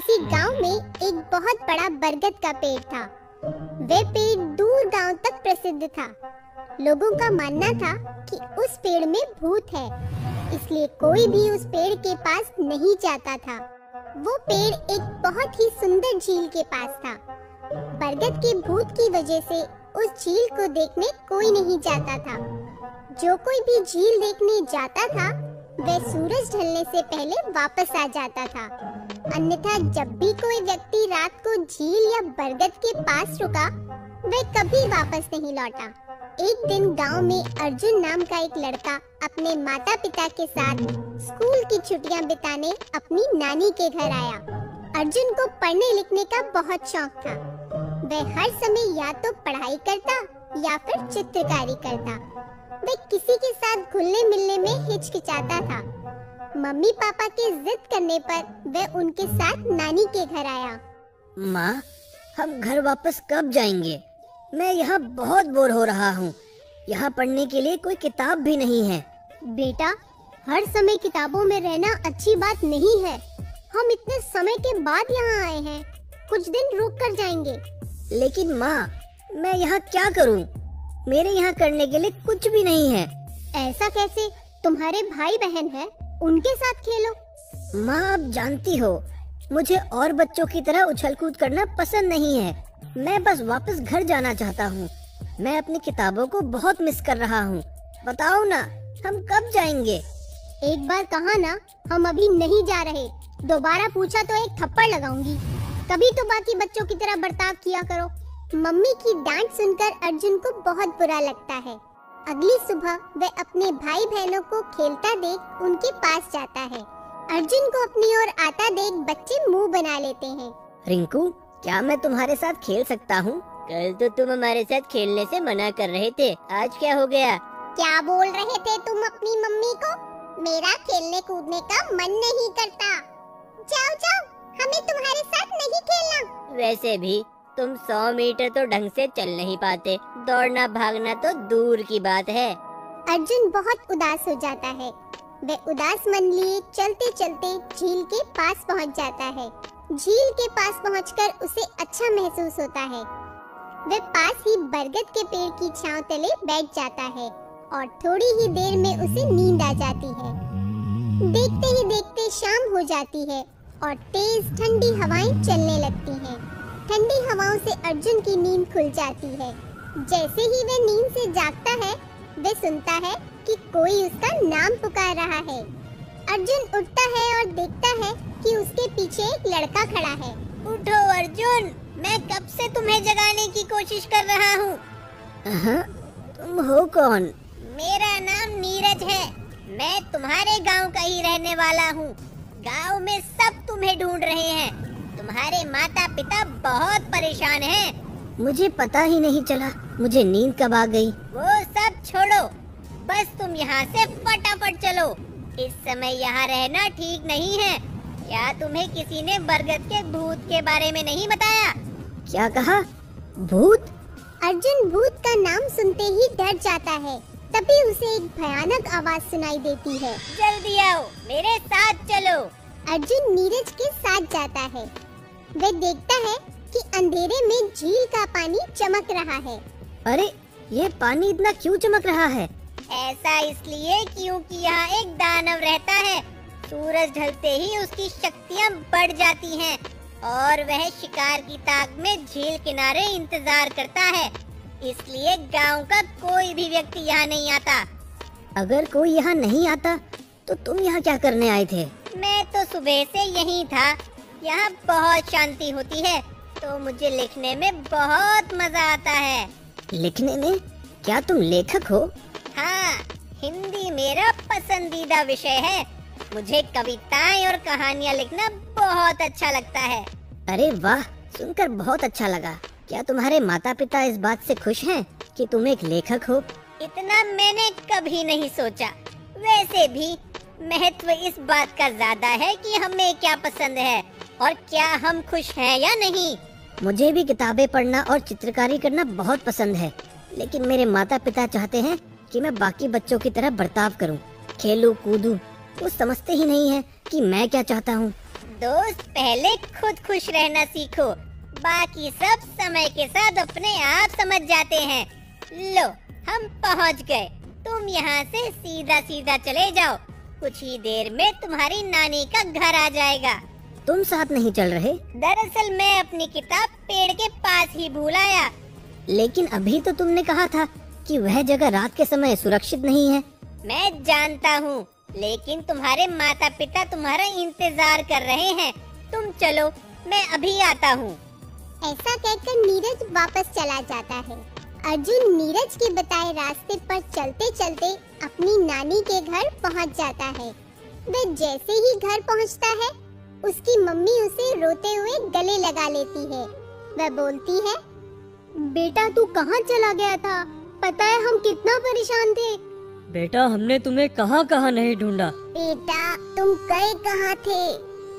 किसी गांव में एक बहुत बड़ा बरगद का पेड़ था। वह पेड़ दूर गांव तक प्रसिद्ध था। लोगों का मानना था कि उस पेड़ में भूत है, इसलिए कोई भी उस पेड़ के पास नहीं जाता था। वो पेड़ एक बहुत ही सुंदर झील के पास था। बरगद के भूत की वजह से उस झील को देखने कोई नहीं जाता था। जो कोई भी झील देखने जाता था वह सूरज ढलने से पहले वापस आ जाता था। अन्यथा जब भी कोई व्यक्ति रात को झील या बरगद के पास रुका वह कभी वापस नहीं लौटा। एक दिन गांव में अर्जुन नाम का एक लड़का अपने माता पिता के साथ स्कूल की छुट्टियां बिताने अपनी नानी के घर आया। अर्जुन को पढ़ने लिखने का बहुत शौक था। वह हर समय या तो पढ़ाई करता या फिर चित्रकारी करता। वह किसी के साथ घुलने मिलने में हिचकिचाता था। मम्मी पापा के जिद करने पर वह उनके साथ नानी के घर आया। माँ, हम घर वापस कब जाएंगे? मैं यहाँ बहुत बोर हो रहा हूँ। यहाँ पढ़ने के लिए कोई किताब भी नहीं है। बेटा, हर समय किताबों में रहना अच्छी बात नहीं है। हम इतने समय के बाद यहाँ आए हैं, कुछ दिन रुक कर जाएंगे। लेकिन माँ, मैं यहाँ क्या करूँ? मेरे यहाँ करने के लिए कुछ भी नहीं है। ऐसा कैसे? तुम्हारे भाई बहन हैं, उनके साथ खेलो। माँ, आप जानती हो मुझे और बच्चों की तरह उछल कूद करना पसंद नहीं है। मैं बस वापस घर जाना चाहता हूँ। मैं अपनी किताबों को बहुत मिस कर रहा हूँ। बताओ ना, हम कब जाएंगे? एक बार कहा ना, हम अभी नहीं जा रहे। दोबारा पूछा तो एक थप्पड़ लगाऊंगी। कभी तो बाकी बच्चों की तरह बर्ताव किया करो। मम्मी की डांट सुनकर अर्जुन को बहुत बुरा लगता है। अगली सुबह वह अपने भाई बहनों को खेलता देख उनके पास जाता है। अर्जुन को अपनी ओर आता देख बच्चे मुंह बना लेते हैं। रिंकू, क्या मैं तुम्हारे साथ खेल सकता हूँ? कल तो तुम हमारे साथ खेलने से मना कर रहे थे, आज क्या हो गया? क्या बोल रहे थे तुम अपनी मम्मी को? मेरा खेलने कूदने का मन नहीं करता। जाओ जाओ, हमें तुम्हारे साथ नहीं खेलना। वैसे भी तुम 100 मीटर तो ढंग से चल नहीं पाते, दौड़ना भागना तो दूर की बात है। अर्जुन बहुत उदास हो जाता है। वह उदास मन लिए चलते चलते झील के पास पहुंच जाता है। झील के पास पहुंचकर उसे अच्छा महसूस होता है। वह पास ही बरगद के पेड़ की छांव तले बैठ जाता है और थोड़ी ही देर में उसे नींद आ जाती है। देखते ही देखते शाम हो जाती है और तेज ठंडी हवाएं चलने लगती हैं। ठंडी हवाओं से अर्जुन की नींद खुल जाती है। जैसे ही वह नींद से जागता है वह सुनता है कि कोई उसका नाम पुकार रहा है। अर्जुन उठता है और देखता है कि उसके पीछे एक लड़का खड़ा है। उठो अर्जुन, मैं कब से तुम्हें जगाने की कोशिश कर रहा हूँ। तुम हो कौन? मेरा नाम नीरज है। मैं तुम्हारे गांव का ही रहने वाला हूँ। गांव में सब तुम्हें ढूंढ रहे हैं। तुम्हारे माता पिता बहुत परेशान हैं। मुझे पता ही नहीं चला, मुझे नींद कब आ गई। वो सब छोड़ो, बस तुम यहाँ से फटाफट चलो। इस समय यहाँ रहना ठीक नहीं है। क्या तुम्हें किसी ने बरगद के भूत के बारे में नहीं बताया? क्या कहा? भूत? अर्जुन भूत का नाम सुनते ही डर जाता है। तभी उसे एक भयानक आवाज सुनाई देती है। जल्दी आओ, मेरे साथ चलो। अर्जुन नीरज के साथ जाता है। वह देखता है कि अंधेरे में झील का पानी चमक रहा है। अरे, ये पानी इतना क्यों चमक रहा है? ऐसा इसलिए क्योंकि यहाँ एक दानव रहता है। सूरज ढलते ही उसकी शक्तियाँ बढ़ जाती हैं और वह शिकार की ताक में झील किनारे इंतजार करता है। इसलिए गांव का कोई भी व्यक्ति यहाँ नहीं आता। अगर कोई यहाँ नहीं आता तो तुम यहाँ क्या करने आए थे? मैं तो सुबह से यहीं था। यहाँ बहुत शांति होती है तो मुझे लिखने में बहुत मजा आता है। लिखने में? क्या तुम लेखक हो? हाँ, हिंदी मेरा पसंदीदा विषय है। मुझे कविताएं और कहानियाँ लिखना बहुत अच्छा लगता है। अरे वाह, सुनकर बहुत अच्छा लगा। क्या तुम्हारे माता पिता इस बात से खुश हैं कि तुम एक लेखक हो? इतना मैंने कभी नहीं सोचा। वैसे भी महत्व इस बात का ज्यादा है कि हमें क्या पसंद है और क्या हम खुश हैं या नहीं। मुझे भी किताबें पढ़ना और चित्रकारी करना बहुत पसंद है, लेकिन मेरे माता पिता चाहते हैं कि मैं बाकी बच्चों की तरह बर्ताव करूं, खेलूं, कूदूं। वो समझते ही नहीं है कि मैं क्या चाहता हूँ। दोस्त, पहले खुद खुश रहना सीखो, बाकी सब समय के साथ अपने आप समझ जाते हैं। लो, हम पहुंच गए। तुम यहाँ से सीधा सीधा चले जाओ, कुछ ही देर में तुम्हारी नानी का घर आ जाएगा। तुम साथ नहीं चल रहे? दरअसल मैं अपनी किताब पेड़ के पास ही भूल आया। लेकिन अभी तो तुमने कहा था कि वह जगह रात के समय सुरक्षित नहीं है। मैं जानता हूँ, लेकिन तुम्हारे माता पिता तुम्हारा इंतजार कर रहे हैं। तुम चलो, मैं अभी आता हूँ। ऐसा कहकर नीरज वापस चला जाता है। अर्जुन नीरज के बताए रास्ते पर चलते चलते अपनी नानी के घर पहुँच जाता है। वह जैसे ही घर पहुँचता है, उसकी मम्मी उसे रोते हुए गले लगा लेती है। वह बोलती है, बेटा तू कहाँ चला गया था? पता है हम कितना परेशान थे। बेटा, हमने तुम्हें कहाँ कहाँ नहीं ढूंढा। बेटा तुम गए कहाँ थे?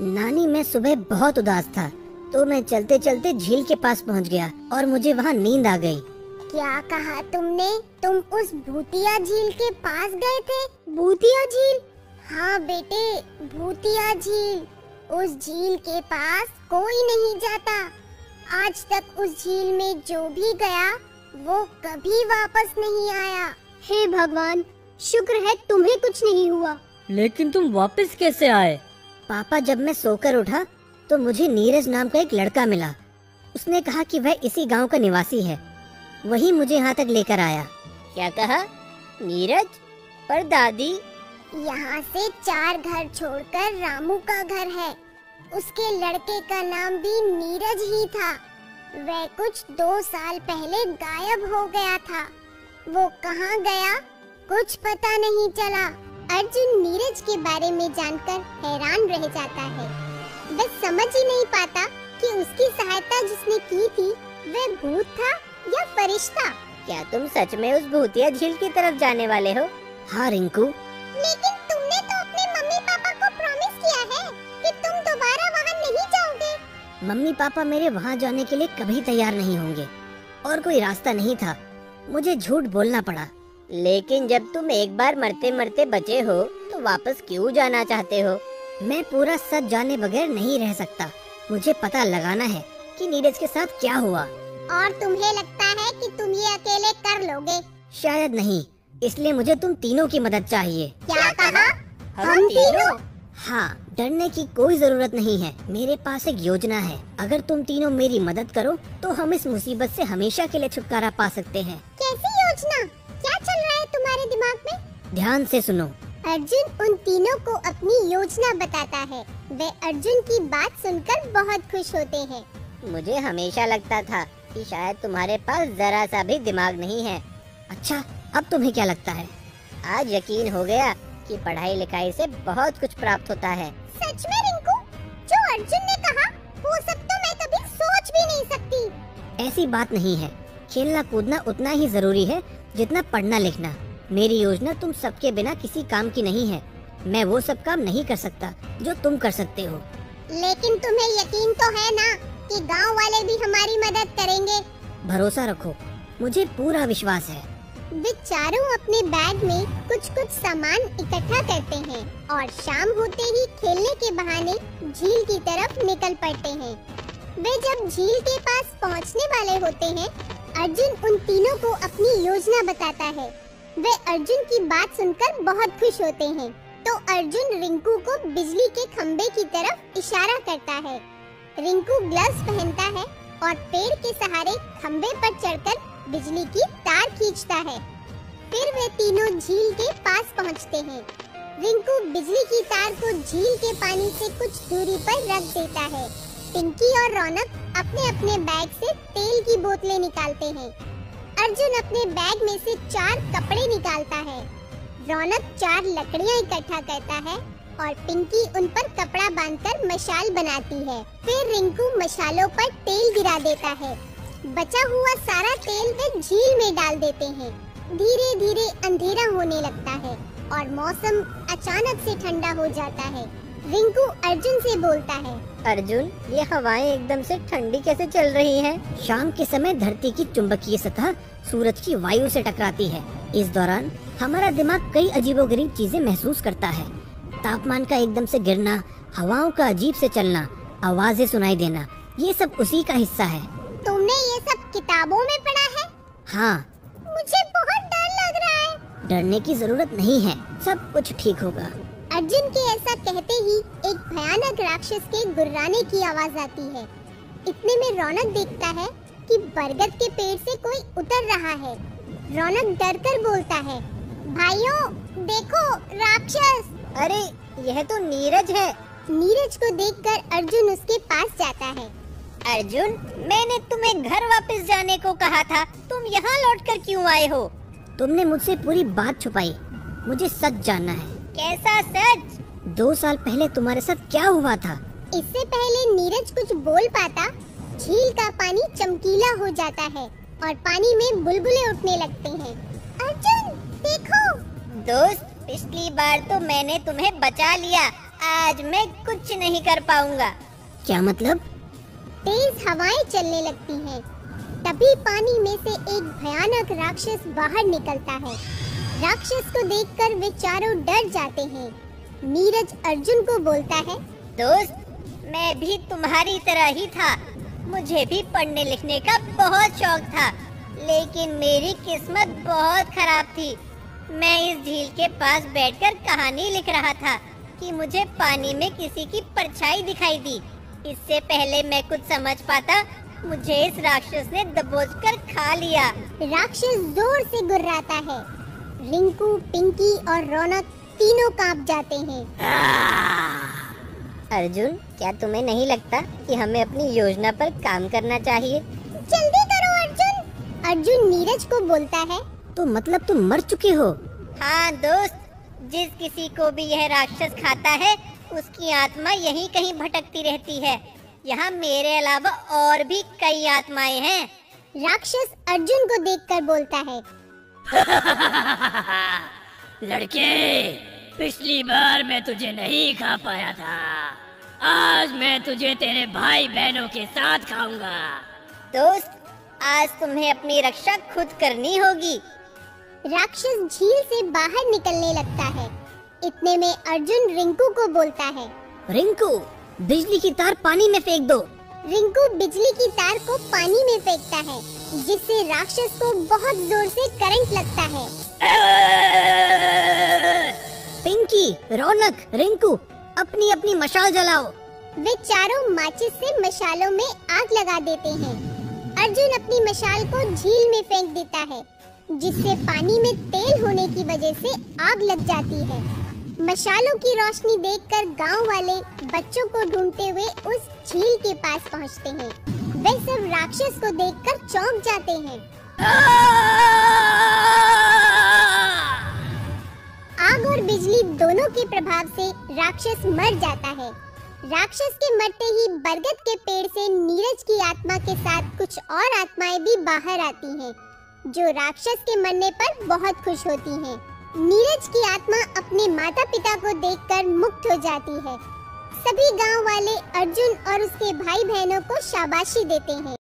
नानी, मैं सुबह बहुत उदास था तो मैं चलते चलते झील के पास पहुंच गया और मुझे वहाँ नींद आ गई। क्या कहा तुमने? तुम उस भूतिया झील के पास गए थे? भूतिया झील? हाँ बेटे, भूतिया झील। उस झील के पास कोई नहीं जाता। आज तक उस झील में जो भी गया वो कभी वापस नहीं आया। हे भगवान, शुक्र है तुम्हें कुछ नहीं हुआ। लेकिन तुम वापस कैसे आए? पापा, जब मैं सोकर उठा तो मुझे नीरज नाम का एक लड़का मिला। उसने कहा कि वह इसी गांव का निवासी है। वही मुझे यहाँ तक लेकर आया। क्या कहा? नीरज? पर दादी? यहाँ से 4 घर छोड़कर रामू का घर है। उसके लड़के का नाम भी नीरज ही था। वह कुछ 2 साल पहले गायब हो गया था। वो कहाँ गया कुछ पता नहीं चला। अर्जुन नीरज के बारे में जानकर हैरान रह जाता है। वह समझ ही नहीं पाता कि उसकी सहायता जिसने की थी वह भूत था या फरिश्ता। क्या तुम सच में उस भूतिया झील की तरफ जाने वाले हो? हाँ रिंकू। लेकिन तुमने तो अपने मम्मी पापा को प्रॉमिस किया है कि तुम दोबारा वहाँ नहीं जाओगे। मम्मी पापा मेरे वहाँ जाने के लिए कभी तैयार नहीं होंगे और कोई रास्ता नहीं था। मुझे झूठ बोलना पड़ा। लेकिन जब तुम एक बार मरते मरते बचे हो तो वापस क्यों जाना चाहते हो? मैं पूरा सच जाने बगैर नहीं रह सकता। मुझे पता लगाना है कि नीरज के साथ क्या हुआ। और तुम्हें लगता है कि तुम ये अकेले कर लोगे? शायद नहीं, इसलिए मुझे तुम तीनों की मदद चाहिए। क्या कहा? हम तीनों? हाँ, डरने की कोई जरूरत नहीं है। मेरे पास एक योजना है। अगर तुम तीनों मेरी मदद करो तो हम इस मुसीबत से हमेशा के लिए छुटकारा पा सकते हैं। कैसी योजना? क्या चल रहा है तुम्हारे दिमाग में? ध्यान से सुनो। अर्जुन उन तीनों को अपनी योजना बताता है। वे अर्जुन की बात सुनकर बहुत खुश होते हैं। मुझे हमेशा लगता था कि शायद तुम्हारे पास जरा सा भी दिमाग नहीं है। अच्छा, अब तुम्हें क्या लगता है? आज यकीन हो गया कि पढ़ाई लिखाई से बहुत कुछ प्राप्त होता है। सच में रिंकू, जो अर्जुन ने कहा वो सब तो मैं कभी सोच भी नहीं सकती। ऐसी बात नहीं है। खेलना कूदना उतना ही जरूरी है जितना पढ़ना लिखना। मेरी योजना तुम सबके बिना किसी काम की नहीं है। मैं वो सब काम नहीं कर सकता जो तुम कर सकते हो। लेकिन तुम्हें यकीन तो है ना कि गांव वाले भी हमारी मदद करेंगे? भरोसा रखो, मुझे पूरा विश्वास है। वे चारों अपने बैग में कुछ कुछ सामान इकट्ठा करते हैं और शाम होते ही खेलने के बहाने झील की तरफ निकल पड़ते हैं। वे जब झील के पास पहुंचने वाले होते हैं, अर्जुन उन तीनों को अपनी योजना बताता है। वे अर्जुन की बात सुनकर बहुत खुश होते हैं। तो अर्जुन रिंकू को बिजली के खंबे की तरफ इशारा करता है। रिंकू ग्लव्स पहनता है और पेड़ के सहारे खंबे पर चढ़कर बिजली की तार खींचता है। फिर वे तीनों झील के पास पहुंचते हैं। रिंकू बिजली की तार को झील के पानी से कुछ दूरी पर रख देता है। पिंकी और रौनक अपने अपने बैग से तेल की बोतलें निकालते हैं। अर्जुन अपने बैग में से 4 कपड़े निकालता है। रौनक 4 लकड़ियां इकट्ठा करता है और पिंकी उन पर कपड़ा बांधकर मशाल बनाती है। फिर रिंकू मशालों पर तेल गिरा देता है। बचा हुआ सारा तेल वे झील में डाल देते हैं। धीरे धीरे अंधेरा होने लगता है और मौसम अचानक से ठंडा हो जाता है। रिंकू अर्जुन से बोलता है, अर्जुन, ये हवाएं एकदम से ठंडी कैसे चल रही हैं? शाम के समय धरती की चुंबकीय सतह सूरज की वायु से टकराती है। इस दौरान हमारा दिमाग कई अजीबोगरीब चीजें महसूस करता है। तापमान का एकदम से गिरना, हवाओं का अजीब से चलना, आवाजें सुनाई देना, ये सब उसी का हिस्सा है। तुमने ये सब किताबों में पढ़ा है? हाँ। मुझे बहुत डर लग रहा है। डरने की जरूरत नहीं है, सब कुछ ठीक होगा। अर्जुन के ऐसा कहते ही एक भयानक राक्षस के गुर्राने की आवाज आती है। इतने में रौनक देखता है कि बरगद के पेड़ से कोई उतर रहा है। रौनक डरकर बोलता है, भाइयों देखो राक्षस। अरे यह तो नीरज है। नीरज को देखकर अर्जुन उसके पास जाता है। अर्जुन, मैंने तुम्हें घर वापस जाने को कहा था, तुम यहाँ लौटकर क्यों आए हो? तुमने मुझसे पूरी बात छुपाई, मुझे सच जानना है। कैसा सच? 2 साल पहले तुम्हारे साथ क्या हुआ था? इससे पहले नीरज कुछ बोल पाता, झील का पानी चमकीला हो जाता है और पानी में बुलबुले उठने लगते हैं। अर्जुन देखो। दोस्त, पिछली बार तो मैंने तुम्हें बचा लिया, आज मैं कुछ नहीं कर पाऊंगा। क्या मतलब? तेज हवाएं चलने लगती हैं। तभी पानी में से एक भयानक राक्षस बाहर निकलता है। राक्षस को देखकर वे चारों डर जाते हैं। नीरज अर्जुन को बोलता है, दोस्त, मैं भी तुम्हारी तरह ही था। मुझे भी पढ़ने लिखने का बहुत शौक था, लेकिन मेरी किस्मत बहुत खराब थी। मैं इस झील के पास बैठकर कहानी लिख रहा था कि मुझे पानी में किसी की परछाई दिखाई दी। इससे पहले मैं कुछ समझ पाता, मुझे इस राक्षस ने दबोचकर खा लिया। राक्षस जोर से गुर्राता है। रिंकू, पिंकी और रौनक तीनों कांप जाते हैं। अर्जुन, क्या तुम्हें नहीं लगता कि हमें अपनी योजना पर काम करना चाहिए? जल्दी करो अर्जुन। अर्जुन नीरज को बोलता है, तो मतलब तुम मर चुके हो? हाँ दोस्त, जिस किसी को भी यह राक्षस खाता है उसकी आत्मा यहीं कहीं भटकती रहती है। यहाँ मेरे अलावा और भी कई आत्माएं हैं। राक्षस अर्जुन को देखकर बोलता है, लड़के, पिछली बार मैं तुझे नहीं खा पाया था, आज मैं तुझे तेरे भाई बहनों के साथ खाऊंगा। दोस्त, आज तुम्हें अपनी रक्षा खुद करनी होगी। राक्षस झील से बाहर निकलने लगता है। इतने में अर्जुन रिंकू को बोलता है, रिंकू, बिजली की तार पानी में फेंक दो। रिंकू बिजली की तार को पानी में फेंकता है, जिससे राक्षस को बहुत जोर से करंट लगता है। पिंकी, रौनक, रिंकू, अपनी अपनी मशाल जलाओ। वे चारों माचिस से मशालों में आग लगा देते हैं। अर्जुन अपनी मशाल को झील में फेंक देता है, जिससे पानी में तेल होने की वजह से आग लग जाती है। मशालों की रोशनी देखकर गांव वाले बच्चों को ढूंढते हुए उस झील के पास पहुंचते हैं। वे सब राक्षस को देखकर चौंक जाते हैं। आग और बिजली दोनों के प्रभाव से राक्षस मर जाता है। राक्षस के मरते ही बरगद के पेड़ से नीरज की आत्मा के साथ कुछ और आत्माएं भी बाहर आती हैं, जो राक्षस के मरने पर बहुत खुश होती हैं। नीरज की आत्मा अपने माता पिता को देखकर मुक्त हो जाती है। सभी गांव वाले अर्जुन और उसके भाई बहनों को शाबाशी देते हैं।